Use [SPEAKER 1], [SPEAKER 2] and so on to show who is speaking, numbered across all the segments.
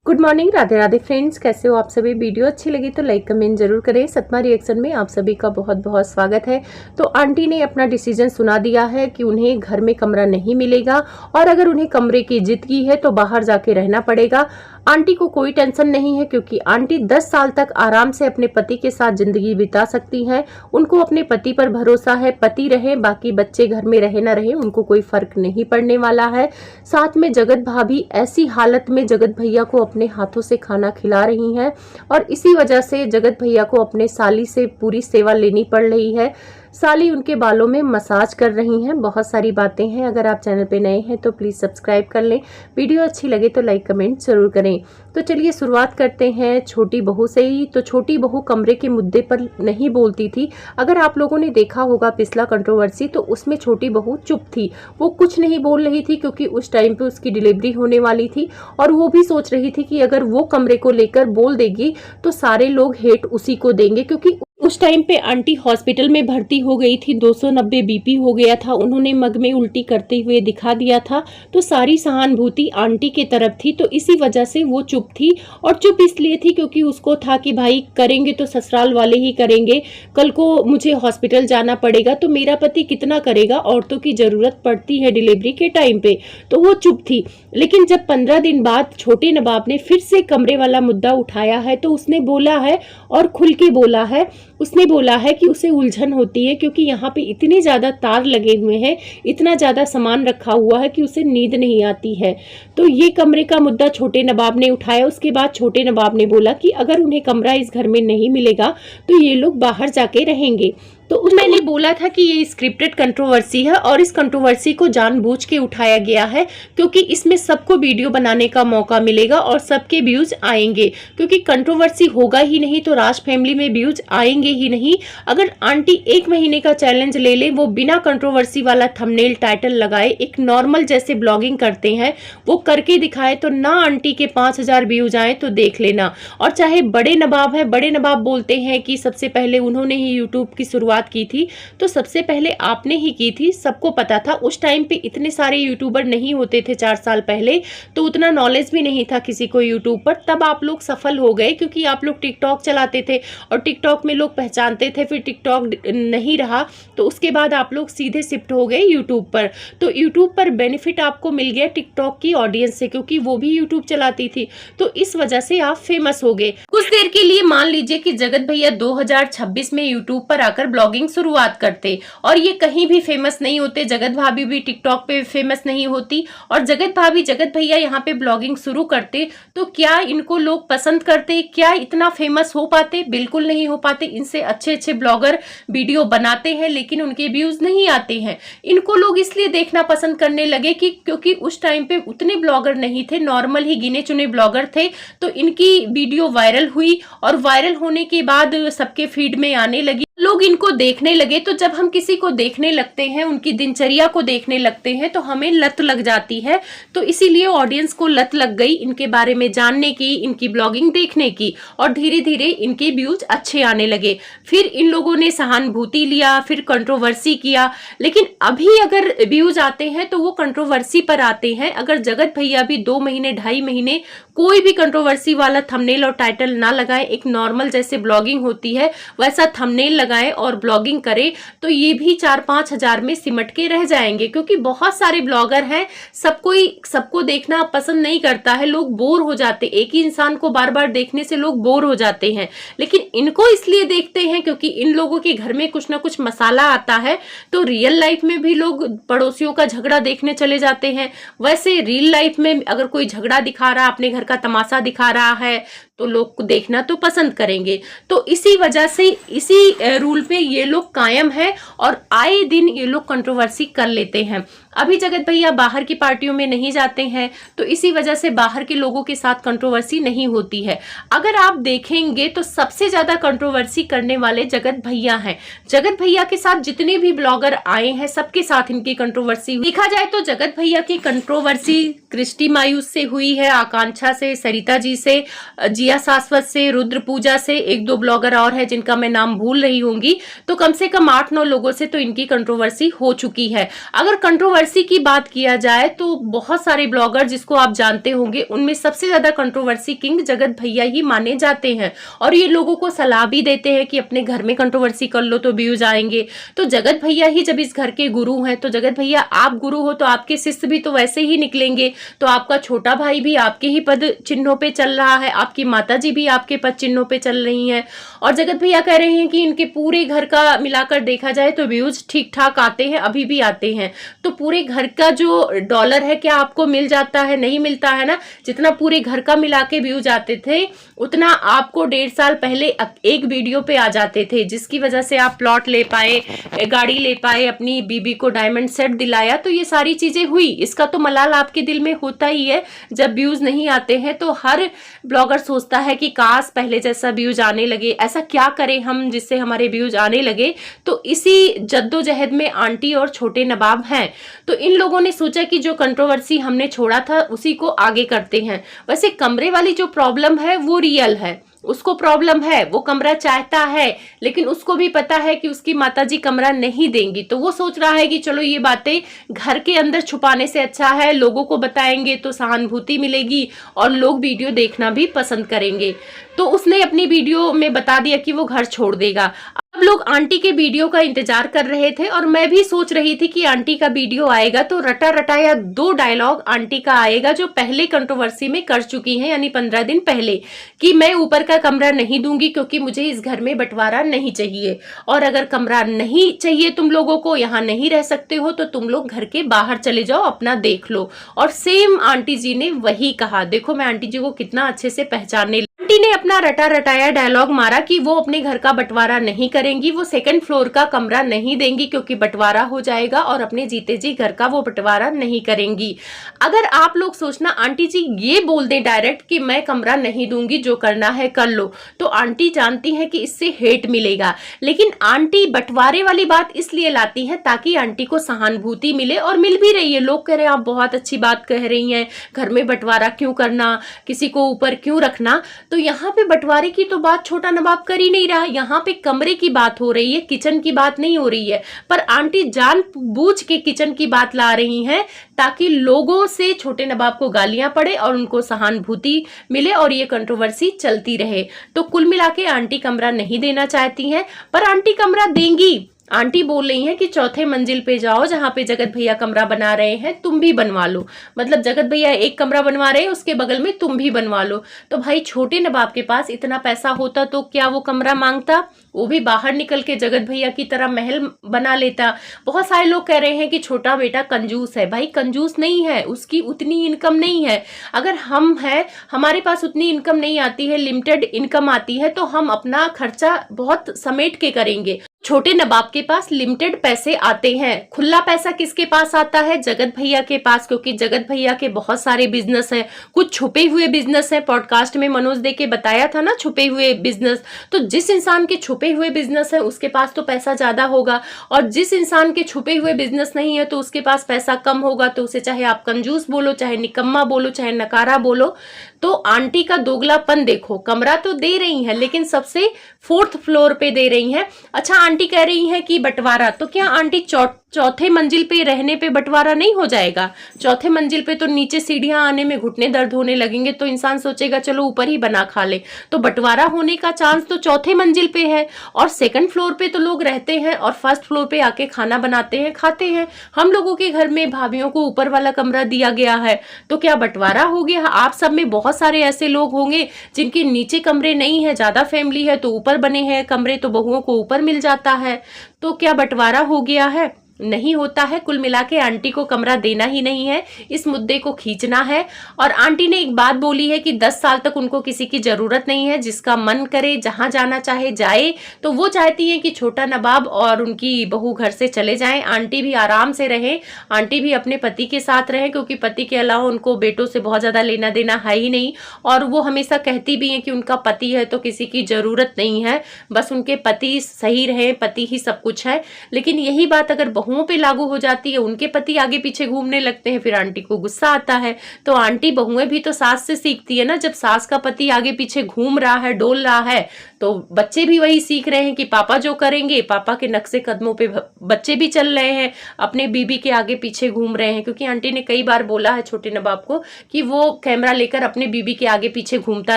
[SPEAKER 1] Good morning, Radhe Radhe friends. कैसे हो आप सभी। वीडियो अच्छी लगी तो लाइक कमेंट जरूर करें। सतमा रिएक्शन में आप सभी का बहुत बहुत स्वागत है। तो आंटी ने अपना डिसीजन सुना दिया है कि उन्हें घर में कमरा नहीं मिलेगा और अगर उन्हें कमरे की जिद की है तो बाहर जाके रहना पड़ेगा। आंटी को कोई टेंशन नहीं है क्योंकि आंटी 10 साल तक आराम से अपने पति के साथ जिंदगी बिता सकती हैं। उनको अपने पति पर भरोसा है, पति रहे बाकी बच्चे घर में रहे ना रहे उनको कोई फर्क नहीं पड़ने वाला है। साथ में जगत भाभी ऐसी हालत में जगत भैया को अपने हाथों से खाना खिला रही हैं और इसी वजह से जगत भैया को अपने साली से पूरी सेवा लेनी पड़ रही है। साली उनके बालों में मसाज कर रही हैं। बहुत सारी बातें हैं। अगर आप चैनल पे नए हैं तो प्लीज़ सब्सक्राइब कर लें। वीडियो अच्छी लगे तो लाइक कमेंट जरूर करें। तो चलिए शुरुआत करते हैं छोटी बहू से ही। तो छोटी बहू कमरे के मुद्दे पर नहीं बोलती थी। अगर आप लोगों ने देखा होगा पिछला कंट्रोवर्सी तो उसमें छोटी बहू चुप थी, वो कुछ नहीं बोल रही थी क्योंकि उस टाइम पे उसकी डिलीवरी होने वाली थी और वो भी सोच रही थी कि अगर वो कमरे को लेकर बोल देगी तो सारे लोग हेट उसी को देंगे क्योंकि उस टाइम पे आंटी हॉस्पिटल में भर्ती हो गई थी, 290 बीपी हो गया था, उन्होंने मग में उल्टी करते हुए दिखा दिया था। तो सारी सहानुभूति आंटी की तरफ थी। तो इसी वजह से वो चुप थी और चुप इसलिए थी क्योंकि उसको था कि भाई करेंगे तो ससुराल वाले ही करेंगे, कल को मुझे हॉस्पिटल जाना पड़ेगा तो मेरा पति कितना करेगा, औरतों की जरूरत पड़ती है डिलीवरी के टाइम पे। तो वो चुप थी। लेकिन जब 15 दिन बाद छोटे नवाब ने फिर से कमरे वाला मुद्दा उठाया है तो उसने बोला है और खुल के बोला है। उसने बोला है कि उसे उलझन होती है क्योंकि यहाँ पे इतने ज्यादा तार लगे हुए हैं, इतना ज्यादा सामान रखा हुआ है कि उसे नींद नहीं आती है। तो ये कमरे का मुद्दा छोटे नवाब ने उठाया। उसके बाद छोटे नवाब ने बोला कि अगर उन्हें कमरा इस घर में नहीं मिलेगा तो ये लोग बाहर जाके रहेंगे। तो मैंने बोला था कि ये स्क्रिप्टेड कंट्रोवर्सी है और इस कंट्रोवर्सी को जानबूझ के उठाया गया है क्योंकि इसमें सबको वीडियो बनाने का मौका मिलेगा और सबके व्यूज आएंगे, क्योंकि कंट्रोवर्सी होगा ही नहीं तो राज फैमिली में व्यूज आएंगे ही नहीं। अगर आंटी 1 महीने का चैलेंज ले ले, वो बिना कंट्रोवर्सी वाला थंबनेल टाइटल लगाए, एक नॉर्मल जैसे ब्लॉगिंग करते हैं वो करके दिखाए तो ना आंटी के 5000 व्यूज आए तो देख लेना। और चाहे बड़े नवाब है, बड़े नवाब बोलते हैं कि सबसे पहले उन्होंने ही यूट्यूब की शुरुआत की थी, तो सबसे पहले आपने ही की थी, सबको पता था। उस टाइम पे इतने सारे यूट्यूबर नहीं होते थे 4 साल पहले, तो उतना नॉलेज भी नहीं था किसी को यूट्यूब पर। तब आप लोग सफल हो गए क्योंकि आप लोग टिकटॉक चलाते थे और टिकटॉक में लोग पहचानते थे। फिर टिकटॉक नहीं रहा तो उसके बाद आप लोग सीधे शिफ्ट हो गए यूट्यूब पर। तो यूट्यूब पर बेनिफिट आपको मिल गया टिकटॉक की ऑडियंस से क्योंकि वो भी यूट्यूब चलाती थी, तो इस वजह से आप फेमस हो गए। कुछ देर के लिए मान लीजिए कि जगत भैया 2026 में यूट्यूब पर आकर ब्लॉगिंग शुरुआत करते और ये कहीं भी फेमस नहीं होते, जगत भाभी भी टिकटॉक पे फेमस नहीं होती और जगत भाभी जगत भैया यहाँ पे ब्लॉगिंग शुरू करते, तो क्या इनको लोग पसंद करते, क्या इतना फेमस हो पाते? बिल्कुल नहीं हो पाते। इनसे अच्छे अच्छे ब्लॉगर वीडियो बनाते हैं लेकिन उनके व्यूज नहीं आते हैं। इनको लोग इसलिए देखना पसंद करने लगे कि क्योंकि उस टाइम पे उतने ब्लॉगर नहीं थे, नॉर्मल ही गिने चुने ब्लॉगर थे, तो इनकी वीडियो वायरल हुई और वायरल होने के बाद सबके फीड में आने लगी, लोग इनको देखने लगे। तो जब हम किसी को देखने लगते हैं, उनकी दिनचर्या को देखने लगते हैं तो हमें लत लग जाती है। तो इसीलिए ऑडियंस को लत लग गई इनके बारे में जानने की, इनकी ब्लॉगिंग देखने की और धीरे धीरे इनके व्यूज अच्छे आने लगे। फिर इन लोगों ने सहानुभूति लिया, फिर कंट्रोवर्सी किया। लेकिन अभी अगर व्यूज आते हैं तो वो कंट्रोवर्सी पर आते हैं। अगर जगत भैया भी 2 महीने 2.5 महीने कोई भी कंट्रोवर्सी वाला थंबनेल और टाइटल ना लगाए, एक नॉर्मल जैसे ब्लॉगिंग होती है वैसा थंबनेल लगाए और ब्लॉगिंग करे, तो ये भी 4-5 हजार में सिमट के रह जाएंगे। क्योंकि बहुत सारे ब्लॉगर हैं, सबको देखना पसंद नहीं करता है, लोग बोर हो जाते, एक ही इंसान को बार बार देखने से लोग बोर हो जाते हैं। लेकिन इनको इसलिए देखते हैं क्योंकि इन लोगों के घर में कुछ ना कुछ मसाला आता है। तो रियल लाइफ में भी लोग पड़ोसियों का झगड़ा देखने चले जाते हैं, वैसे रियल लाइफ में अगर कोई झगड़ा दिखा रहा, अपने घर का तमाशा दिखा रहा है तो लोग देखना तो पसंद करेंगे। तो इसी वजह से इसी रूल पे ये लोग कायम है और आए दिन ये लोग कंट्रोवर्सी कर लेते हैं। अभी जगत भैया बाहर की पार्टियों में नहीं जाते हैं तो इसी वजह से बाहर के लोगों के साथ कंट्रोवर्सी नहीं होती है। अगर आप देखेंगे तो सबसे ज्यादा कंट्रोवर्सी करने वाले जगत भैया हैं। जगत भैया के साथ जितने भी ब्लॉगर आए हैं सबके साथ इनकी कंट्रोवर्सी देखा जाए तो जगत भैया की कंट्रोवर्सी क्रिस्टी मायूस से हुई है, आकांक्षा से, सरिता जी से, जी जिया शाश्वत से, रुद्र पूजा से, 1-2 ब्लॉगर और है जिनका मैं नाम भूल रही होंगी, तो कम से कम 8-9 लोगों से तो इनकी कंट्रोवर्सी हो चुकी है। अगर कंट्रोवर्सी की बात किया जाए तो बहुत सारे ब्लॉगर जिसको आप जानते होंगे, उनमें सबसे ज्यादा कंट्रोवर्सी किंग जगत भैया ही माने जाते हैं, और ये लोगों को सलाह भी देते हैं कि अपने घर में कंट्रोवर्सी कर लो तो व्यूज आएंगे। तो जगत भैया ही जब इस घर के गुरु हैं, तो जगत भैया आप गुरु हो तो आपके शिष्य भी तो वैसे ही निकलेंगे। तो आपका छोटा भाई भी आपके ही पद चिन्हों पे चल रहा है, आपकी माता जी भी आपके पद चिन्हों पे चल रही हैं, और जगत भैया कह रहे हैं कि इनके पूरे घर का मिलाकर देखा जाए तो व्यूज ठीक ठाक आते हैं, अभी भी आते हैं। तो पूरे घर का जो डॉलर है क्या आपको मिल जाता है? नहीं मिलता है ना। जितना पूरे घर का मिला के व्यूज आते थे उतना आपको 1.5 साल पहले एक वीडियो पे आ जाते थे, जिसकी वजह से आप प्लॉट ले पाए, गाड़ी ले पाए, अपनी बीबी को डायमंड सेट दिलाया। तो ये सारी चीजें हुई, इसका तो मलाल आपके दिल में होता ही है। जब व्यूज नहीं आते हैं तो हर ब्लॉगर सोचता है कि काश पहले जैसा व्यूज आने लगे, ऐसा क्या करें हम जिससे हमारे व्यूज आने लगे। तो इसी जद्दोजहद में आंटी और छोटे नवाब हैं। तो इन लोगों ने सोचा कि जो कंट्रोवर्सी हमने छोड़ा था उसी को आगे करते हैं। वैसे कमरे वाली जो प्रॉब्लम है वो रियल है, उसको प्रॉब्लम है, वो कमरा चाहता है, लेकिन उसको भी पता है कि उसकी माताजी कमरा नहीं देंगी। तो वो सोच रहा है कि चलो ये बातें घर के अंदर छुपाने से अच्छा है लोगों को बताएंगे तो सहानुभूति मिलेगी और लोग वीडियो देखना भी पसंद करेंगे। तो उसने अपनी वीडियो में बता दिया कि वो घर छोड़ देगा। अब लोग आंटी के वीडियो का इंतजार कर रहे थे, और मैं भी सोच रही थी कि आंटी का वीडियो आएगा तो रटा रटाया 2 डायलॉग आंटी का आएगा जो पहले कंट्रोवर्सी में कर चुकी हैं, यानी 15 दिन पहले, कि मैं ऊपर का कमरा नहीं दूंगी क्योंकि मुझे इस घर में बंटवारा नहीं चाहिए, और अगर कमरा नहीं चाहिए तुम लोगों को, यहाँ नहीं रह सकते हो, तो तुम लोग घर के बाहर चले जाओ, अपना देख लो। और सेम आंटी जी ने वही कहा। देखो मैं आंटी जी को कितना अच्छे से पहचानने। आंटी ने अपना रटा रटाया डायलॉग मारा कि वो अपने घर का बंटवारा नहीं करेंगी, वो 2nd फ्लोर का कमरा नहीं देंगी क्योंकि बंटवारा हो जाएगा, और अपने जीते जी घर का वो बंटवारा नहीं करेंगी। अगर आप लोग सोचना आंटी जी ये बोल दें डायरेक्ट कि मैं कमरा नहीं दूंगी, जो करना है कर लो, तो आंटी जानती है कि इससे हेट मिलेगा। लेकिन आंटी बंटवारे वाली बात इसलिए लाती है ताकि आंटी को सहानुभूति मिले, और मिल भी रही है। लोग कह रहे हैं आप बहुत अच्छी बात कह रही हैं, घर में बंटवारा क्यों करना, किसी को ऊपर क्यों रखना। तो यहाँ पे बंटवारे की तो बात छोटा नवाब कर ही नहीं रहा, यहाँ पे कमरे की बात हो रही है, किचन की बात नहीं हो रही है। पर आंटी जानबूझ के किचन की बात ला रही हैं ताकि लोगों से छोटे नवाब को गालियां पड़े और उनको सहानुभूति मिले और ये कंट्रोवर्सी चलती रहे। तो कुल मिला के आंटी कमरा नहीं देना चाहती हैं, पर आंटी कमरा देंगी। आंटी बोल रही हैं कि 4थे मंजिल पे जाओ जहां पे जगत भैया कमरा बना रहे हैं, तुम भी बनवा लो। मतलब जगत भैया एक कमरा बनवा रहे हैं, उसके बगल में तुम भी बनवा लो। तो भाई छोटे नवाब के पास इतना पैसा होता तो क्या वो कमरा मांगता? वो भी बाहर निकल के जगत भैया की तरह महल बना लेता। बहुत सारे लोग कह रहे हैं कि छोटा बेटा कंजूस है। भाई कंजूस नहीं है, उसकी उतनी इनकम नहीं है। अगर हम हैं, हमारे पास उतनी इनकम नहीं आती है, लिमिटेड इनकम आती है, तो हम अपना खर्चा बहुत समेट के करेंगे। छोटे नवाब के पास लिमिटेड पैसे आते हैं। खुला पैसा किसके पास आता है? जगत भैया के पास, क्योंकि जगत भैया के बहुत सारे बिजनेस हैं, कुछ छुपे हुए बिजनेस हैं। पॉडकास्ट में मनोज दे के बताया था ना छुपे हुए बिजनेस। तो जिस इंसान के छुपे हुए बिजनेस है उसके पास तो पैसा ज्यादा होगा, और जिस इंसान के छुपे हुए बिजनेस नहीं है तो उसके पास पैसा कम होगा। तो उसे चाहे आप कंजूस बोलो, चाहे निकम्मा बोलो, चाहे नकारा बोलो। तो आंटी का दोगलापन देखो, कमरा तो दे रही है लेकिन सबसे 4th फ्लोर पे दे रही है। अच्छा आंटी कह रही है कि बंटवारा, तो क्या आंटी चौथे मंजिल पे रहने पे बंटवारा नहीं हो जाएगा? चौथे मंजिल पे तो नीचे सीढ़ियां आने में घुटने दर्द होने लगेंगे, तो इंसान सोचेगा चलो ऊपर ही बना खा ले। तो बंटवारा होने का चांस तो चौथे मंजिल पे है, और 2nd फ्लोर पे तो लोग रहते हैं और 1st फ्लोर पे आके खाना बनाते हैं, खाते हैं। हम लोगों के घर में भाभियों को ऊपर वाला कमरा दिया गया है, तो क्या बंटवारा हो गया? आप सब में बहुत सारे ऐसे लोग होंगे जिनके नीचे कमरे नहीं है, ज्यादा फैमिली है तो ऊपर बने हैं कमरे, तो बहुओं को ऊपर मिल जाता है। तो क्या बंटवारा हो गया है? नहीं होता है। कुल मिला के आंटी को कमरा देना ही नहीं है, इस मुद्दे को खींचना है। और आंटी ने एक बात बोली है कि 10 साल तक उनको किसी की जरूरत नहीं है, जिसका मन करे जहां जाना चाहे जाए। तो वो चाहती है कि छोटा नवाब और उनकी बहू घर से चले जाएं, आंटी भी आराम से रहें, आंटी भी अपने पति के साथ रहें, क्योंकि पति के अलावा उनको बेटों से बहुत ज्यादा लेना देना है ही नहीं। और वो हमेशा कहती भी है कि उनका पति है तो किसी की जरूरत नहीं है, बस उनके पति सही रहे, पति ही सब कुछ है। लेकिन यही बात अगर बहुओं पे लागू हो जाती है, उनके पति आगे पीछे घूमने लगते हैं, फिर आंटी को गुस्सा आता है। तो आंटी बहुएं भी तो सास से सीखती है ना, जब सास का पति आगे पीछे घूम रहा है, डोल रहा है, तो बच्चे भी वही सीख रहे हैं कि पापा जो करेंगे, पापा के नक्शे कदमों पे बच्चे भी चल रहे हैं, अपने बीबी के आगे पीछे घूम रहे हैं। क्योंकि आंटी ने कई बार बोला है छोटे नवाब को कि वो कैमरा लेकर अपने बीबी के आगे पीछे घूमता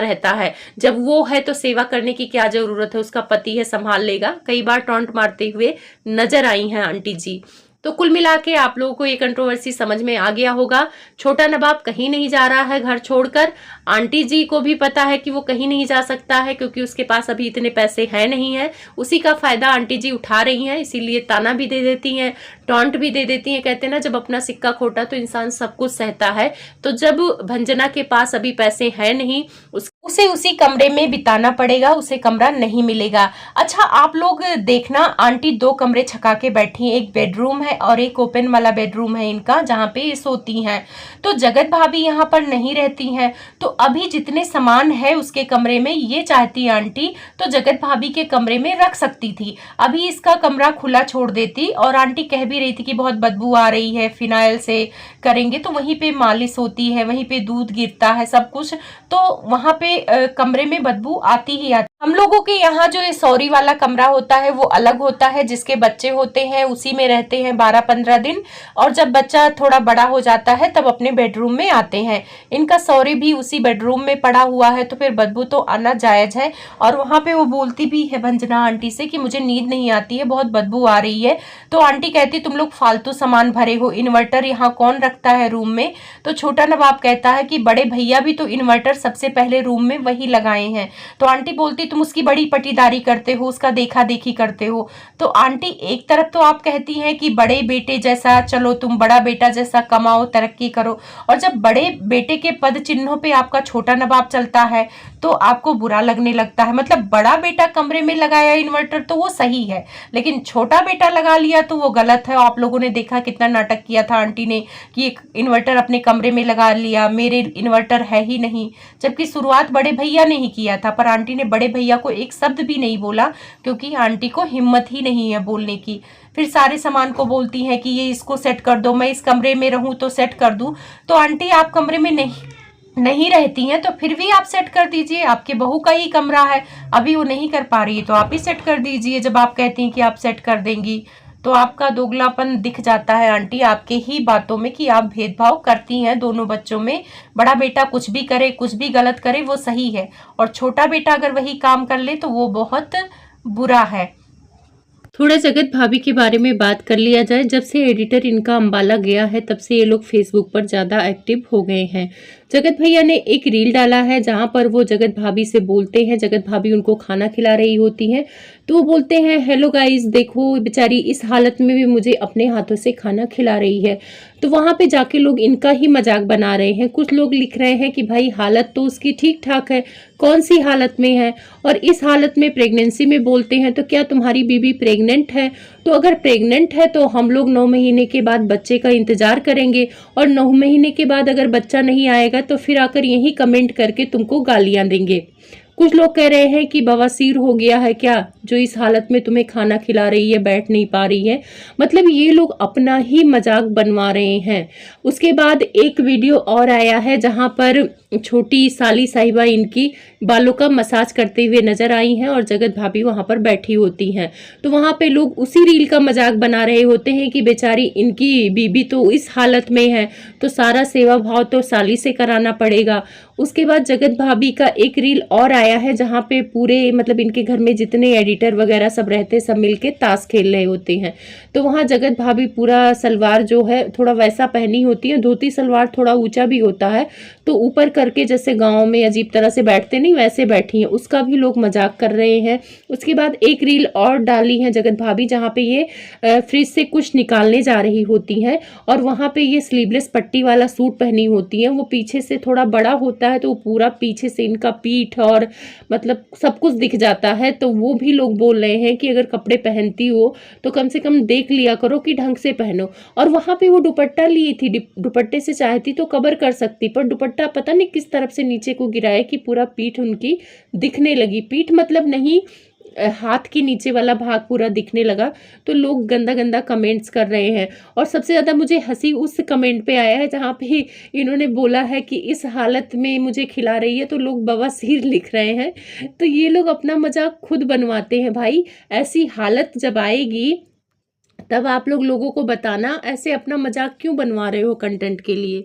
[SPEAKER 1] रहता है, जब वो है तो सेवा करने की क्या जरूरत है, उसका पति है संभाल लेगा। कई बार टॉन्ट मारते हुए नजर आई हैं आंटी जी। तो कुल मिला के आप लोगों को ये कंट्रोवर्सी समझ में आ गया होगा। छोटा नवाब कहीं नहीं जा रहा है घर छोड़कर, आंटी जी को भी पता है कि वो कहीं नहीं जा सकता है, क्योंकि उसके पास अभी इतने पैसे हैं नहीं है। उसी का फायदा आंटी जी उठा रही हैं, इसीलिए ताना भी दे देती हैं, टॉन्ट भी दे देती हैं। कहते हैं ना, जब अपना सिक्का खोटा तो इंसान सब कुछ सहता है। तो जब भंजना के पास अभी पैसे हैं नहीं, उसे उसी कमरे में बिताना पड़ेगा, उसे कमरा नहीं मिलेगा। अच्छा आप लोग देखना, आंटी 2 कमरे छका के बैठी हैं, एक बेडरूम है और एक ओपन वाला बेडरूम है इनका, जहाँ पे ये सोती हैं। तो जगत भाभी यहाँ पर नहीं रहती हैं, तो अभी जितने सामान है उसके कमरे में ये चाहती आंटी तो जगत भाभी के कमरे में रख सकती थी। अभी इसका कमरा खुला छोड़ देती, और आंटी कह भी रही थी कि बहुत बदबू आ रही है, फिनाइल से करेंगे तो वहीं पे मालिश होती है, वहीं पे दूध गिरता है सब कुछ, तो वहां पे कमरे में बदबू आती ही आती। हम लोगों के यहाँ जो ये सौरी वाला कमरा होता है वो अलग होता है, जिसके बच्चे होते हैं उसी में रहते हैं 12-15 दिन, और जब बच्चा थोड़ा बड़ा हो जाता है तब अपने बेडरूम में आते हैं। इनका सौरी भी उसी बेडरूम में पड़ा हुआ है, तो फिर बदबू तो आना जायज है। और वहां पे वो बोलती भी है भंजना आंटी से कि मुझे नींद नहीं आती है, बहुत बदबू आ रही है। तो आंटी कहती तुम लोग फालतू सामान भरे हो, इन्वर्टर यहाँ कौन रखता है रूम में। तो छोटा नवाब कहता है कि बड़े भैया भी तो इन्वर्टर सबसे पहले रूम में वही लगाए हैं। तो आंटी बोलती तुम उसकी बड़ी पटीदारी करते हो, उसका देखा देखी करते हो। तो आंटी एक तरफ तो आप कहती हैं कि बड़े बेटे जैसा चलो, तुम बड़ा बेटा जैसा कमाओ, तरक्की करो, और जब बड़े बेटे के पद चिन्हों पे आपका छोटा नवाब चलता है तो आपको बुरा लगने लगता है। मतलब बड़ा बेटा कमरे में लगाया इन्वर्टर तो वो सही है, लेकिन छोटा बेटा लगा लिया तो वो गलत है। आप लोगों ने देखा कितना नाटक किया था आंटी ने कि एक इन्वर्टर अपने कमरे में लगा लिया, मेरे इन्वर्टर है ही नहीं, जबकि शुरुआत बड़े भैया ने ही किया था। पर आंटी ने बड़े भैया को एक शब्द भी नहीं बोला, क्योंकि आंटी को हिम्मत ही नहीं है बोलने की। फिर सारे सामान को बोलती है कि ये इसको सेट कर दो, मैं इस कमरे में रहूं तो सेट कर दूं। तो आंटी आप कमरे में नहीं रहती हैं तो फिर भी आप सेट कर दीजिए, आपके बहू का ही कमरा है, अभी वो नहीं कर पा रही है तो आप ही सेट कर दीजिए। जब आप कहती हैं कि आप सेट कर देंगी तो आपका दोगलापन दिख जाता है आंटी आपके ही बातों में कि आप भेदभाव करती हैं दोनों बच्चों में। बड़ा बेटा कुछ भी करे, कुछ भी गलत करे वो सही है, और छोटा बेटा अगर वही काम कर ले तो वो बहुत बुरा है। थोड़ा जगत भाभी के बारे में बात कर लिया जाए। जब से एडिटर इनका अंबाला गया है तब से ये लोग फेसबुक पर ज़्यादा एक्टिव हो गए हैं। जगत भैया ने एक रील डाला है जहां पर वो जगत भाभी से बोलते हैं, जगत भाभी उनको खाना खिला रही होती हैं तो वो बोलते हैं हेलो गाइस, देखो बेचारी इस हालत में भी मुझे अपने हाथों से खाना खिला रही है। तो वहां पे जाके लोग इनका ही मजाक बना रहे हैं। कुछ लोग लिख रहे हैं कि भाई हालत तो उसकी ठीक ठाक है, कौन सी हालत में है, और इस हालत में प्रेगनेंसी में बोलते हैं तो क्या तुम्हारी बीबी प्रेग्नेंट है? तो अगर प्रेग्नेंट है तो हम लोग 9 महीने के बाद बच्चे का इंतजार करेंगे, और 9 महीने के बाद अगर बच्चा नहीं आएगा तो फिर आकर यही कमेंट करके तुमको गालियां देंगे। कुछ लोग कह रहे हैं कि बवासीर हो गया है क्या जो इस हालत में तुम्हें खाना खिला रही है, बैठ नहीं पा रही है। मतलब ये लोग अपना ही मजाक बनवा रहे हैं। उसके बाद एक वीडियो और आया है जहां पर छोटी साली साहिबा इनकी बालों का मसाज करते हुए नजर आई हैं और जगत भाभी वहां पर बैठी होती हैं। तो वहां पे लोग उसी रील का मजाक बना रहे होते हैं कि बेचारी इनकी बीबी तो इस हालत में है तो सारा सेवा भाव तो साली से कराना पड़ेगा। उसके बाद जगत भाभी का एक रील और आया है जहां पे पूरे मतलब इनके घर में जितने एडिटर वगैरह सब रहते सब मिलके ताश खेल रहे होते हैं। तो वहां जगत भाभी पूरा सलवार जो है थोड़ा वैसा पहनी होती है, धोती सलवार थोड़ा ऊंचा भी होता है तो ऊपर करके जैसे गांव में अजीब तरह से बैठते नहीं वैसे बैठी हैं, उसका भी लोग मजाक कर रहे हैं। उसके बाद एक रील और डाली है जगत भाभी जहाँ पे ये फ्रिज से कुछ निकालने जा रही होती हैं और वहाँ पे ये स्लीवलेस पट्टी वाला सूट पहनी होती हैं। वो पीछे से थोड़ा बड़ा होता है तो वो पूरा पीछे से इनका पीठ और मतलब सब कुछ दिख जाता है। तो वो भी लोग बोल रहे हैं कि अगर कपड़े पहनती हो तो कम से कम देख लिया करो कि ढंग से पहनो। और वहाँ पे वो दुपट्टा ली थी, दुपट्टे से चाहती तो कवर कर सकती, पर दुपट्टा पता नहीं किस तरफ से नीचे को गिराया कि पूरा पीठ उनकी दिखने लगी। पीठ मतलब नहीं हाथ के नीचे वाला भाग पूरा दिखने लगा। तो लोग गंदा गंदा कमेंट्स कर रहे हैं और सबसे ज़्यादा मुझे हंसी उस कमेंट पे आया है जहाँ पे इन्होंने बोला है कि इस हालत में मुझे खिला रही है, तो लोग बवासीर लिख रहे हैं। तो ये लोग अपना मजाक खुद बनवाते हैं भाई। ऐसी हालत जब आएगी तब आप लोगों को बताना, ऐसे अपना मजाक क्यों बनवा रहे हो कंटेंट के लिए।